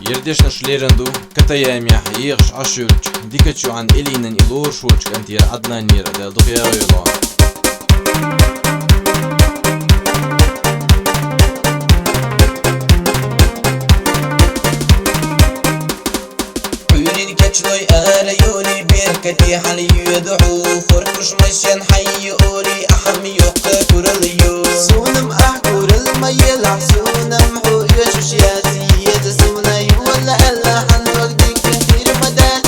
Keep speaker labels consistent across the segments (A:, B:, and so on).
A: يردش نشليرندو كتايام يحييغش عشورج ديكتشو عن إلينن إلور شوج كنتير عدنان نير أدال دقيا ويلون
B: عيوني كتشلوي آريوني بيركتي حالي يدعو خوركوش مشين حي أولي أحمي يقتا كورليو سونم أحكور الميلع سونم حو يشوش ياسي يتسوني ولا ألا حن وقتي كثير مدات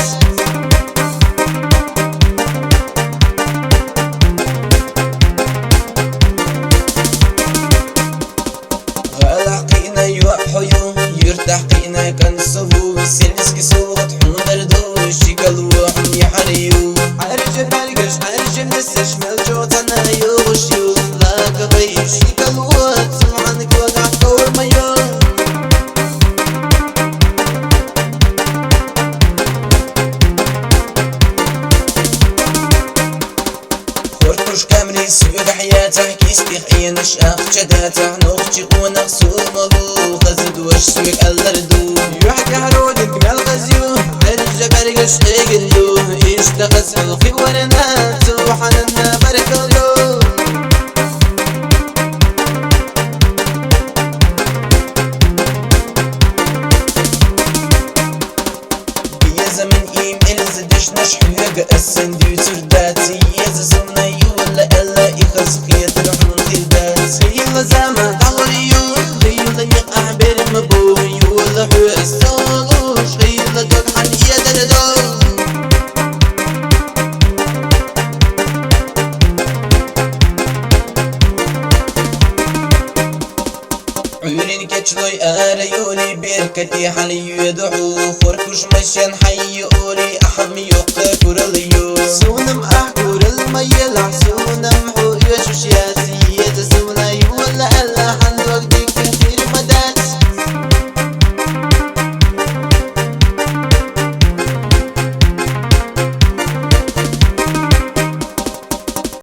B: غالحقينا يوحيو يرتاح قينا كنصفو سلسكي صوت حمدردو شيقلو حمي حريو عرج بالقش عرج نسش ملجوتنا يوشيو لاك غيش شيقلو سمعنك وقع كور ميو خوركوش كامري سيود حياته كيستيخ اينش اخجداته نوختي قونق سوق مبو غزد وش سوق اللردو يوحك هرود انتقال غزيو برجة برقش ايقليو اشتغز فلقي ورنات وحننا برك اليو يا زمن ايم الزدش نشحيق السندي ترداتي يا زمني ولا الا يخلص خيط الحنون خلدات خيل زمان دوريو خيل يقع بالمبوي ولا حو السولوش خيل دق عن يدردو عيوني كتشلوي آريوني بيركتي حالي يدعو خوركوش مشين حي أولي أحمي يقتا كورليو